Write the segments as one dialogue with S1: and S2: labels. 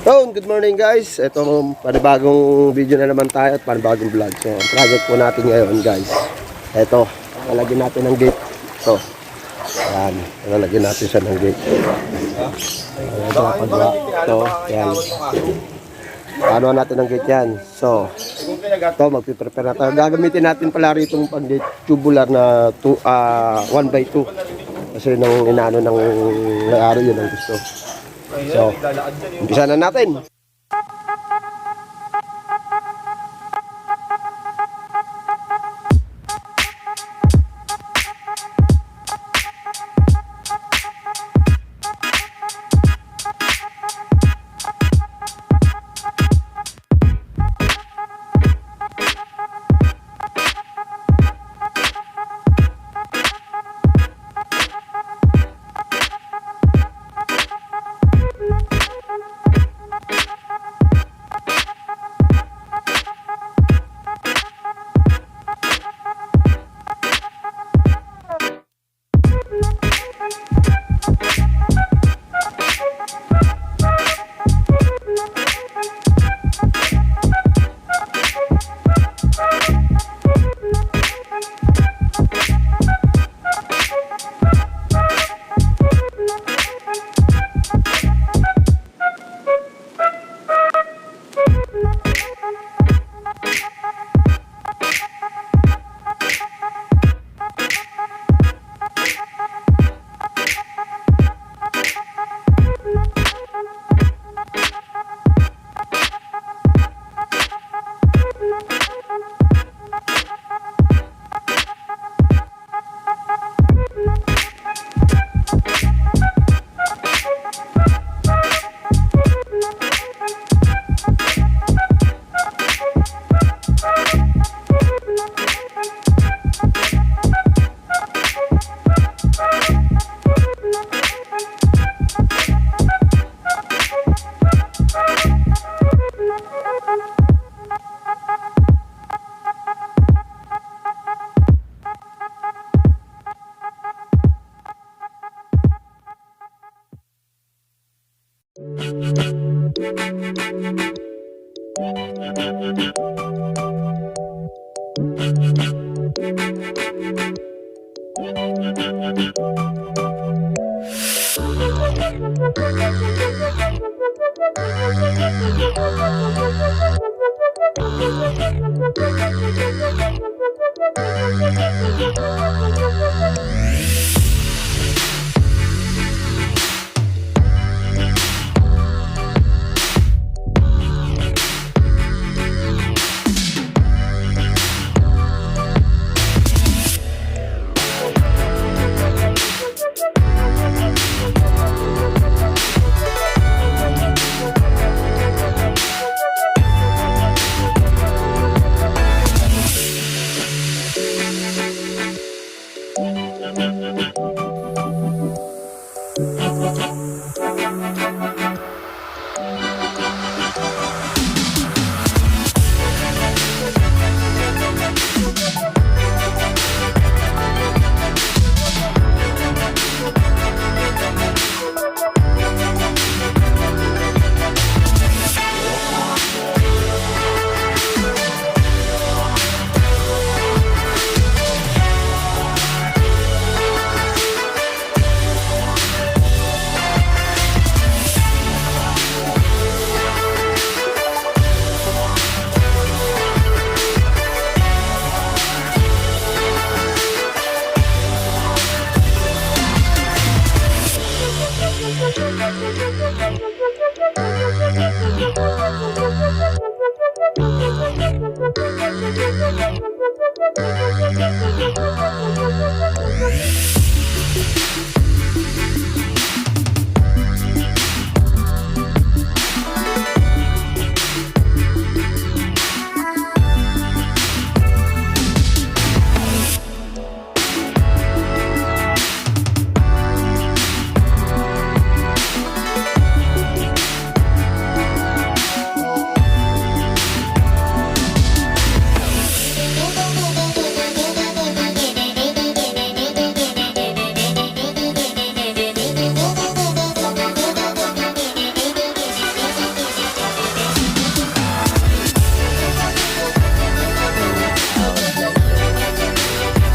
S1: Good morning guys. Ito panibagong video na naman tayo at panibagong vlog. So, ang project po natin ngayon guys. Ito, lalagyan natin ng gate. Ito. Ayan, lalagyan natin siya ng gate. Ito, ayan. Paano natin ng gate yan? So, ito, magpiprepare na tayo. Gagamitin natin pala rito yung pang-gate tubular na 1x2. Kasi nung inaano ng araw yun ang gusto. So, umpisa na natin.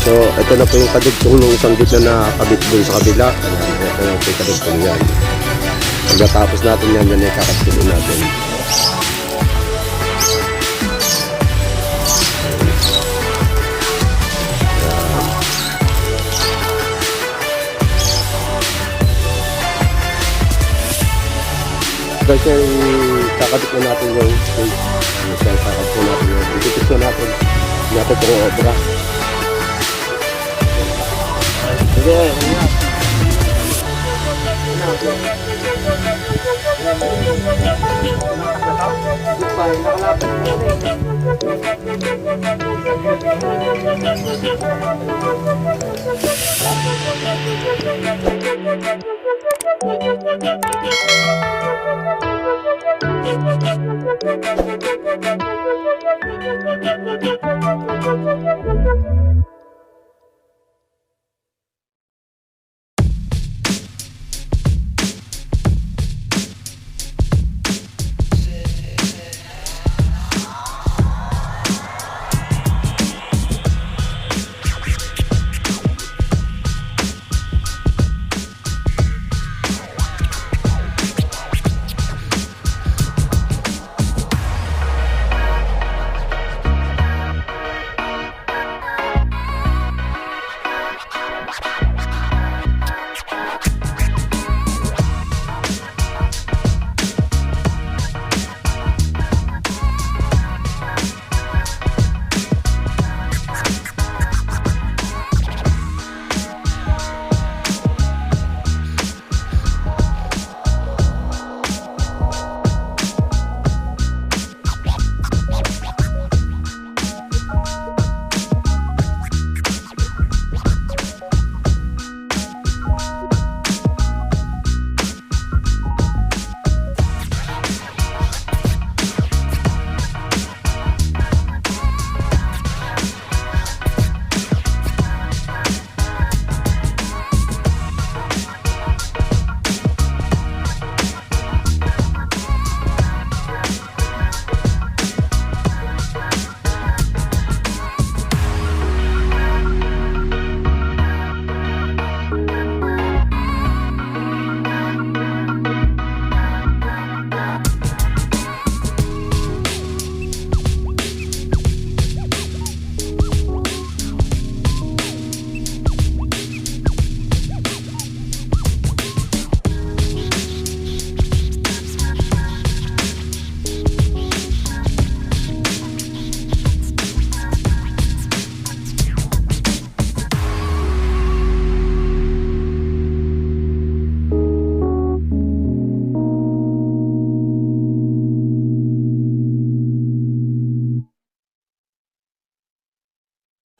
S1: So, ito na po yung kadugtong ng isang gitna na kabit dun sa kabila. Ayan, ito na po yung kadugtong yan. Pagkatapos natin yan, yan ay kakatulin natin. Guys, kakabit na natin yung stage. Kakabit na natin yung itipis na natin. Natin itong obra. Sige,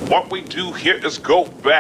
S2: What we do here is go back.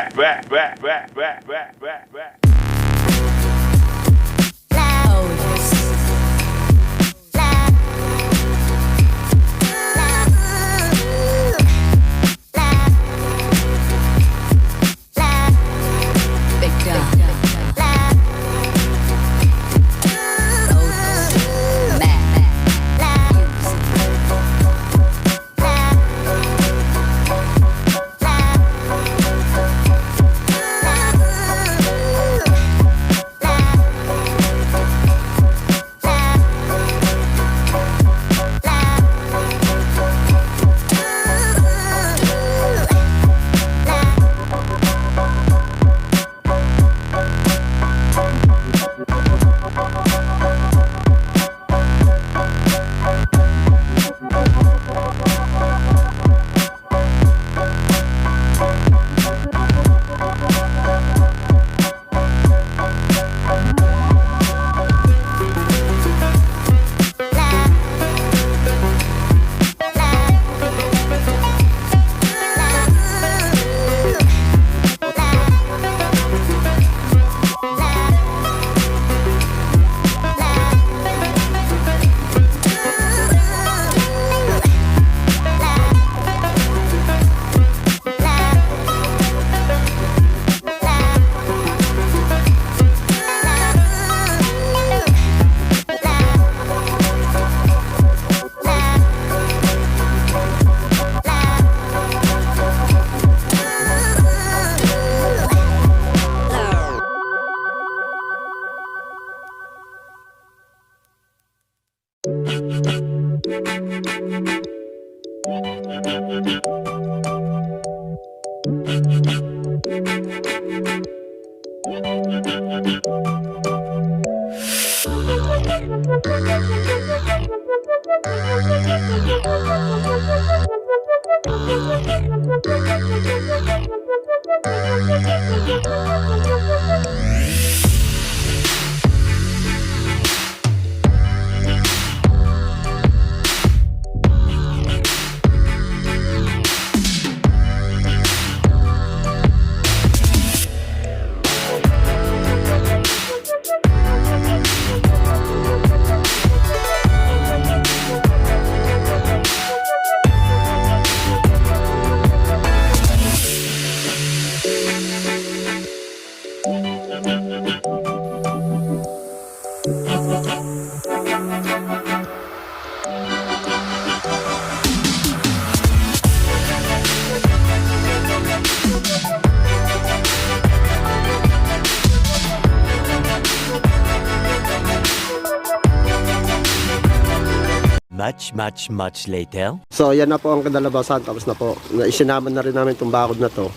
S3: Much later.
S1: So, yan na po ang kadalabasan. Tapos na po. Isinaman na rin namin itong bakod na to.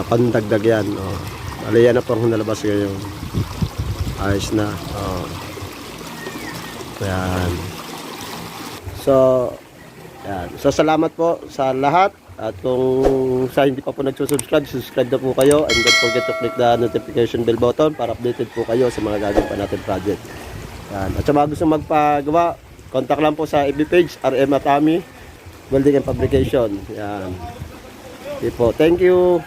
S1: Pandagdag yan. Bali, yan na po ang nalabas ngayon. Ayos na. Yan. So, yan. So, salamat po sa lahat. At kung sa hindi pa po nagsusubscribe, subscribe na po kayo. And don't forget to click the notification bell button para updated po kayo sa mga gagawin pa natin project. Yan. At sa mga gusto magpagawa, contact lang po sa FB page, RM Atami, Welding and Fabrication. Yan. Okay po. Thank you.